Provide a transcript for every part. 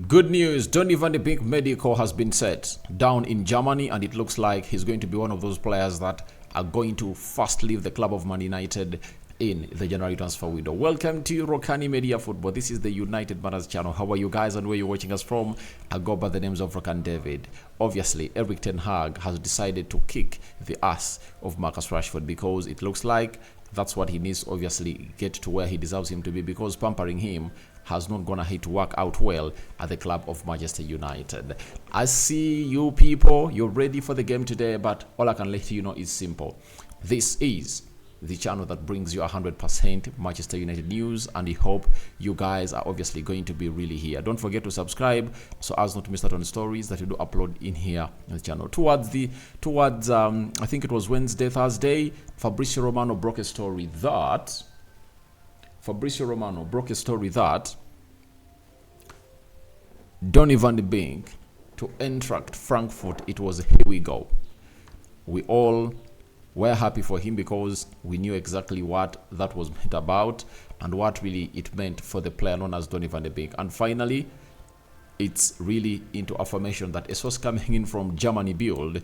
Good news, Donny van de Beek medical has been set down in Germany, and it looks like he's going to be one of those players that are going to first leave the club of Man United in the January transfer window. Welcome to Rokani Media Football. This is the United Matters channel. How are you guys and where you're watching us from? I go by the names of Rokan David. Obviously, Eric Ten Hag has decided to kick the ass of Marcus Rashford because it looks like that's what he needs to obviously get to where he deserves him to be, because pampering him has not gone ahead to work out well at the club of Manchester United. I see you people, you're ready for the game today, but all I can let you know is simple. This is the channel that brings you 100% Manchester United news, and I hope you guys are obviously going to be really here. Don't forget to subscribe so as not to miss out on stories that we do upload in here on the channel. Towards I think it was Thursday, Fabrizio Romano broke a story that Donny van de Beek to Eintracht Frankfurt. It was here we go. We all were happy for him because we knew exactly what that was meant about and what really it meant for the player known as Donny van de Beek. And finally, it's really into affirmation that a source coming in from Germany Build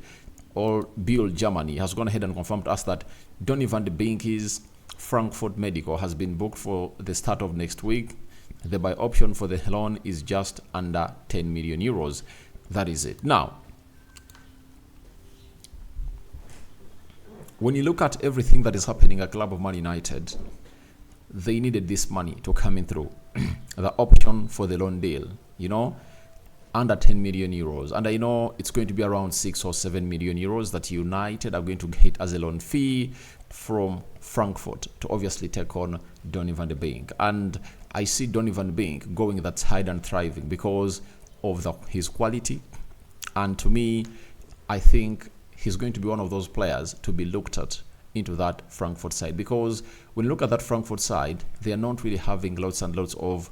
Germany has gone ahead and confirmed to us that Donny van de Beek's Frankfurt medical has been booked for the start of next week. The buy option for the loan is just under 10 million euros. That is it. Now, when you look at everything that is happening at club of Man United, they needed this money to come in through. The option for the loan deal, under 10 million euros. And I know it's going to be around 6 or 7 million euros that United are going to get as a loan fee from Frankfurt to obviously take on Donny van de Beek. And I see Donny van de Beek going that side and thriving because of his quality. And to me, I think he's going to be one of those players to be looked at into that Frankfurt side, because when you look at that Frankfurt side, they are not really having lots and lots of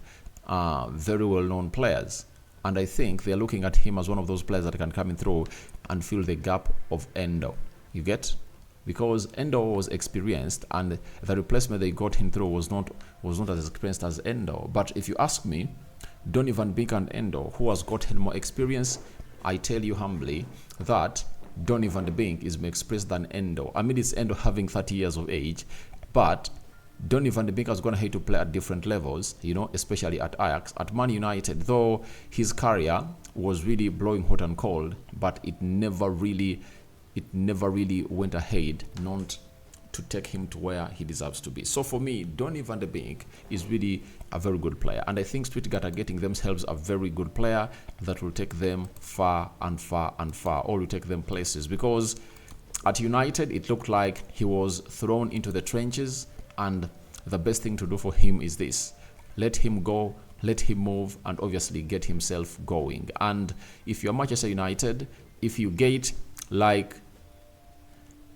very well-known players. And I think they're looking at him as one of those players that can come in through and fill the gap of Endo. You get? Because Endo was experienced, and the replacement they got him through was not as experienced as Endo. But if you ask me, Donny van Beek and Endo, who has gotten more experience, I tell you humbly that Donny van de Beek is more experienced than Endo. I mean, it's Endo having 30 years of age, but Donny van de Beek has gone ahead to play at different levels, especially at Ajax. At Man United, though his career was really blowing hot and cold, but it never really went ahead not to take him to where he deserves to be. So for me, Donny van de Beek is really a very good player, and I think Stuttgart are getting themselves a very good player that will take them far and far and far, or will take them places, because at United it looked like he was thrown into the trenches, and the best thing to do for him is this: let him go, let him move, and obviously get himself going. And if you're Manchester United, if you get like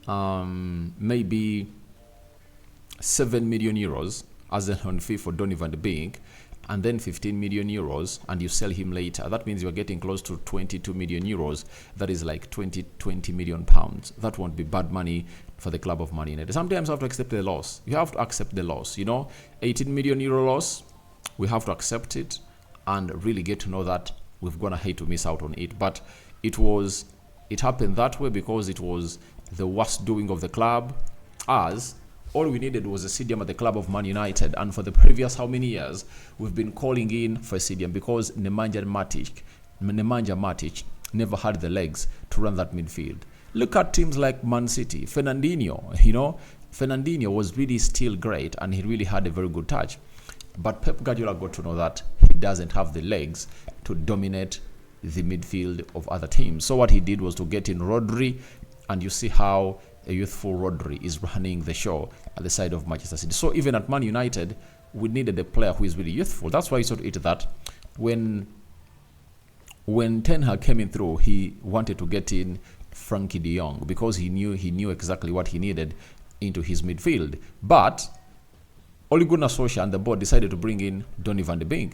maybe 7 million euros as a loan fee for Donny van de Beek, and then 15 million euros, and you sell him later, that means you're getting close to 22 million euros. That is like 20 million pounds. That won't be bad money for the club of Man United. Sometimes you have to accept the loss. You have to accept the loss. 18 million euro loss, we have to accept it and really get to know that we've gone ahead to miss out on it. But it happened that way because it was the worst doing of the club, as all we needed was a stadium at the club of Man United. And for the previous how many years, we've been calling in for a stadium because Nemanja Matic never had the legs to run that midfield. Look at teams like Man City. Fernandinho was really still great, and he really had a very good touch. But Pep Guardiola got to know that he doesn't have the legs to dominate the midfield of other teams. So what he did was to get in Rodri, and you see how a youthful Rodri is running the show at the side of Manchester City. So even at Man United, we needed a player who is really youthful. That's why you saw it that when Ten Hag came in through, he wanted to get in Frankie de Jong because he knew exactly what he needed into his midfield. But Ole Gunnar Solskjaer and the board decided to bring in Donny van de Beek,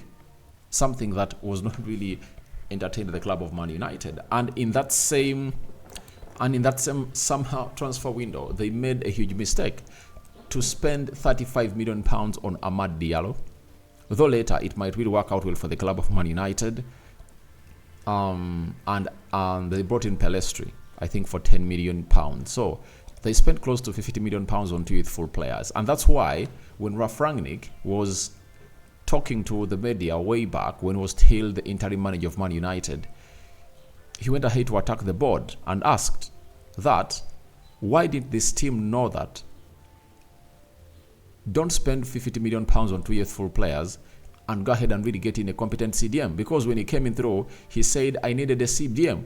something that was not really entertained the club of Man United. And in that same somehow transfer window, they made a huge mistake to spend 35 million pounds on Amad Diallo, Though later it might really work out well for the club of Man United. And they brought in Pelestri, I think, for £10 million. So they spent close to £50 million on two youthful players. And that's why when Ralf Rangnick was talking to the media way back when he was still the interim manager of Man United, he went ahead to attack the board and asked that, why did this team know that? Don't spend £50 million on two youthful players and go ahead and really get in a competent CDM. Because when he came in through, he said, I needed a CDM.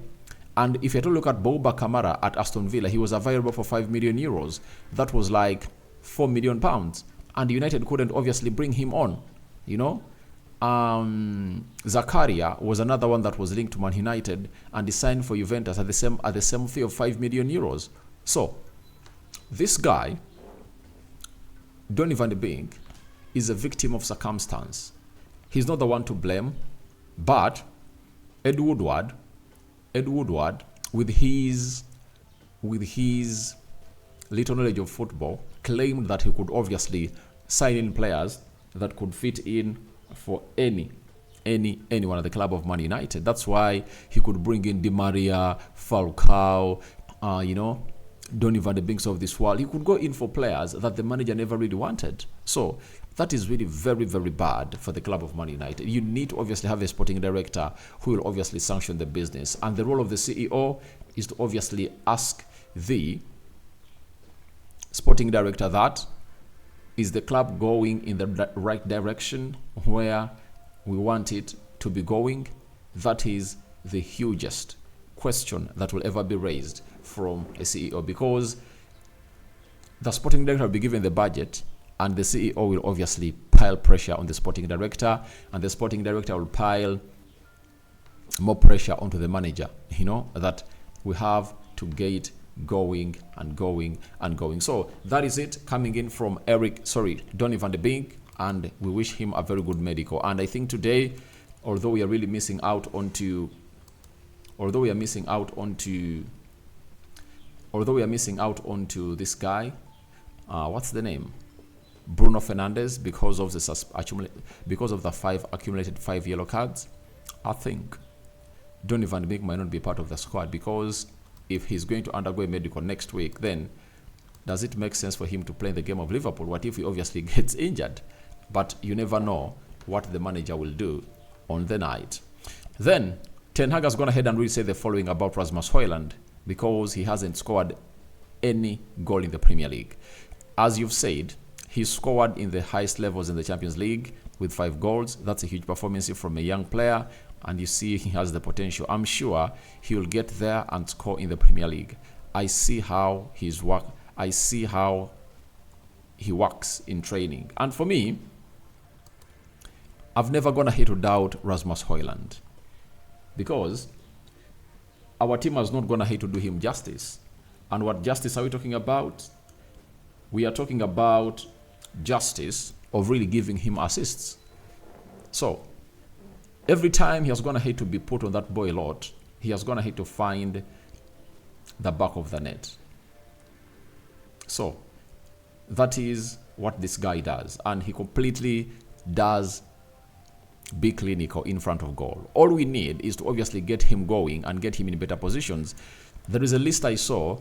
And if you had to look at Bouba Kamara at Aston Villa, he was available for €5 million. That was like £4 million. And United couldn't obviously bring him on, you know. Zakaria was another one that was linked to Man United, and he signed for Juventus at the same fee of €5 million. So this guy, Donny van de Beek, is a victim of circumstance. He's not the one to blame, but Ed Woodward, with his little knowledge of football, claimed that he could obviously sign in players that could fit in for anyone at the club of Man United. That's why he could bring in Di Maria, Falcao, Donny van de Beek of this world. He could go in for players that the manager never really wanted. So that is really very, very bad for the club of Man United. You need to obviously have a sporting director who will obviously sanction the business. And the role of the CEO is to obviously ask the sporting director that, is the club going in the right direction where we want it to be going? That is the hugest question that will ever be raised from a CEO, because the sporting director will be given the budget and the CEO will obviously pile pressure on the sporting director, and the sporting director will pile more pressure onto the manager, that we have to get going and going and going. So that is it, coming in from Donny van de Beek, and we wish him a very good medical. And I think today, although we are missing out onto this guy, what's the name? Bruno Fernandes, because of the 5 accumulated 5 yellow cards. I think Donny van de Beek might not be part of the squad, because if he's going to undergo a medical next week, then does it make sense for him to play in the game of Liverpool? What if he obviously gets injured? But you never know what the manager will do on the night. Then Ten Hag has gone ahead and really said the following about Rasmus Hojlund, because he hasn't scored any goal in the Premier League. As you've said, he scored in the highest levels in the Champions League with 5 goals. That's a huge performance from a young player, and you see he has the potential. I'm sure he will get there and score in the Premier League. I see how he works in training. And for me, I've never gone ahead to doubt Rasmus Hojlund, because our team has not gone ahead to do him justice. And what justice are we talking about? We are talking about justice of really giving him assists. So every time he has gone ahead to be put on that boy lot, he has gone ahead to find the back of the net. So that is what this guy does, and he completely does be clinical in front of goal. All we need is to obviously get him going and get him in better positions. There is a list I saw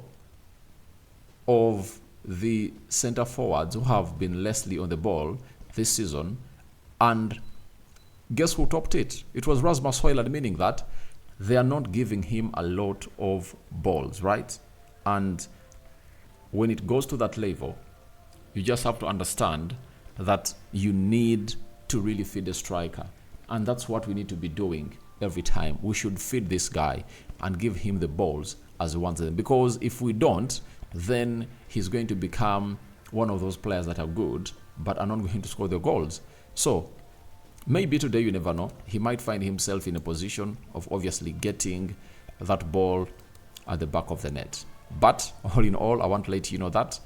of the center forwards who have been lessly on the ball this season, and guess who topped it? It was Rasmus Hojlund, meaning that they are not giving him a lot of balls, right? And when it goes to that level, you just have to understand that you need to really feed the striker. And that's what we need to be doing every time. We should feed this guy and give him the balls as he wants them. Because if we don't, then he's going to become one of those players that are good but are not going to score the goals. So maybe today, you never know, he might find himself in a position of obviously getting that ball at the back of the net. But all in all, I want to let you know that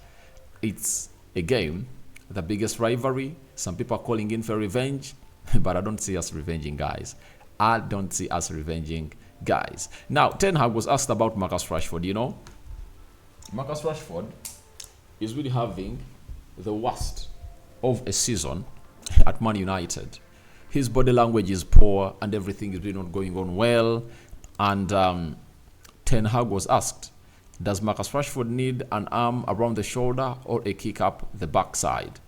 it's a game, the biggest rivalry. Some people are calling in for revenge, but I don't see us revenging, guys. I don't see us revenging, guys. Now, Ten Hag was asked about Marcus Rashford. Marcus Rashford is really having the worst of a season at Man United. His body language is poor and everything is really not going on well. And Ten Hag was asked, does Marcus Rashford need an arm around the shoulder or a kick up the backside?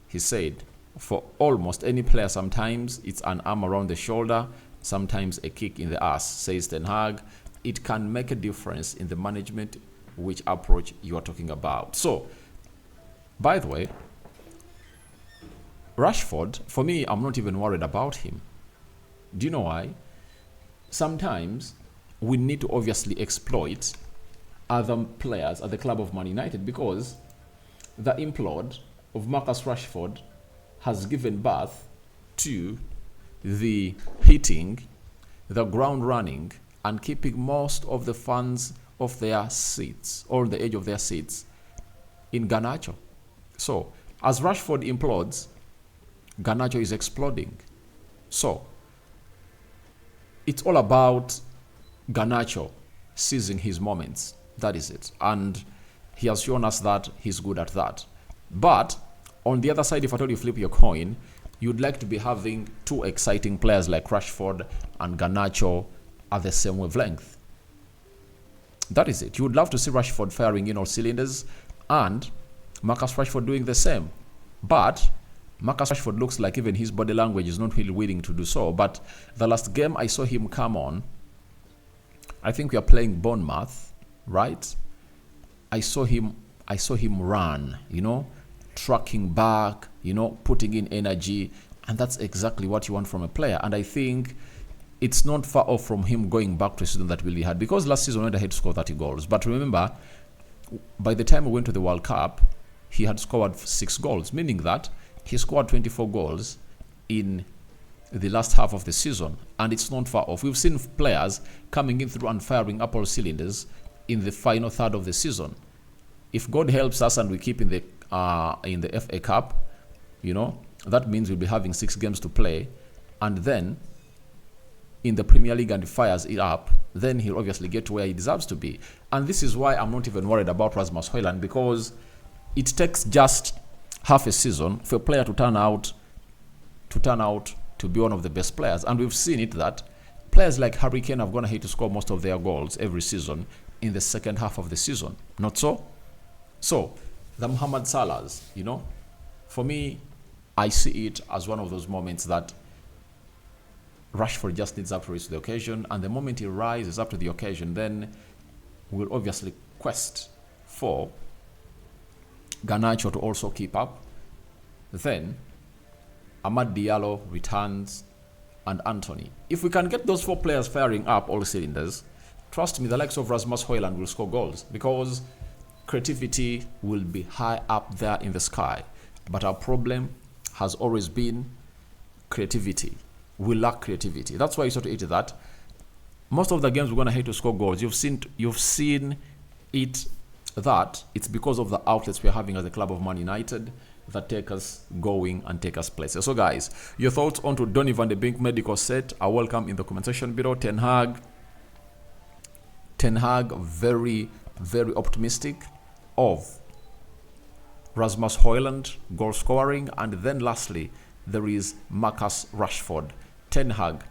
He said, for almost any player, sometimes it's an arm around the shoulder, sometimes a kick in the ass, says Ten Hag. It can make a difference in the management, which approach you are talking about. So, by the way, Rashford, for me, I'm not even worried about him. Do you know why? Sometimes we need to obviously exploit other players at the club of Man United, because the implode of Marcus Rashford has given birth to the hitting, the ground running, and keeping most of the fans off their seats, or the edge of their seats, in Garnacho. So, as Rashford implodes, Garnacho is exploding. So, it's all about Garnacho seizing his moments. That is it. And he has shown us that he's good at that. But on the other side, if I told you flip your coin, you'd like to be having two exciting players like Rashford and Garnacho at the same wavelength. That is it. You would love to see Rashford firing in all cylinders and Marcus Rashford doing the same. But Marcus Rashford looks like even his body language is not really willing to do so. But the last game I saw him come on, I think we are playing Bournemouth, right? I saw him run, tracking back, putting in energy, and that's exactly what you want from a player. And I think it's not far off from him going back to a season that really had, because last season we went ahead to score 30 goals. But remember, by the time we went to the World Cup, he had scored 6 goals, meaning that he scored 24 goals in the last half of the season, and it's not far off. We've seen players coming in through and firing up all cylinders in the final third of the season. If God helps us and we keep in the FA Cup, that means we'll be having 6 games to play, and then in the Premier League and fires it up, then he'll obviously get to where he deserves to be. And this is why I'm not even worried about Rasmus Hojlund, because it takes just half a season for a player to turn out to be one of the best players. And we've seen it that players like Harry Kane have gone ahead to score most of their goals every season in the second half of the season. Not so? So, the Mohamed Salahs, for me, I see it as one of those moments that Rashford just needs up to rise to the occasion, and the moment he rises up to the occasion, then we'll obviously quest for Garnacho to also keep up. Then Amad Diallo returns, and Anthony. If we can get those 4 players firing up all cylinders, trust me, the likes of Rasmus Hojlund will score goals, because creativity will be high up there in the sky. But our problem has always been creativity. We lack creativity. That's why you sort of it that most of the games we're going to have to score goals. You've seen it that it's because of the outlets we're having as a club of Man United that take us going and take us places. So guys, your thoughts on to Donny van de Beek medical set are welcome in the comment section below. Ten Hag, very, very optimistic of Rasmus Hojlund goal scoring, and then lastly there is Marcus Rashford. Ten Hag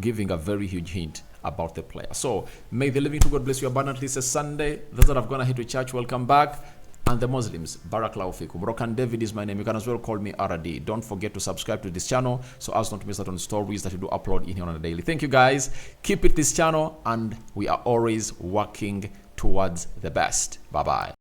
giving a very huge hint about the player. So may the living to God bless you abundantly. It's a Sunday. Those that have gone ahead to church, welcome back. And the Muslims, Barakallahu Fikum. Rokan David is my name. You can as well call me RD. Don't forget to subscribe to this channel so as not to miss out on stories that we do upload in here on a daily. Thank you guys. Keep it this channel, and we are always working towards the best. Bye bye.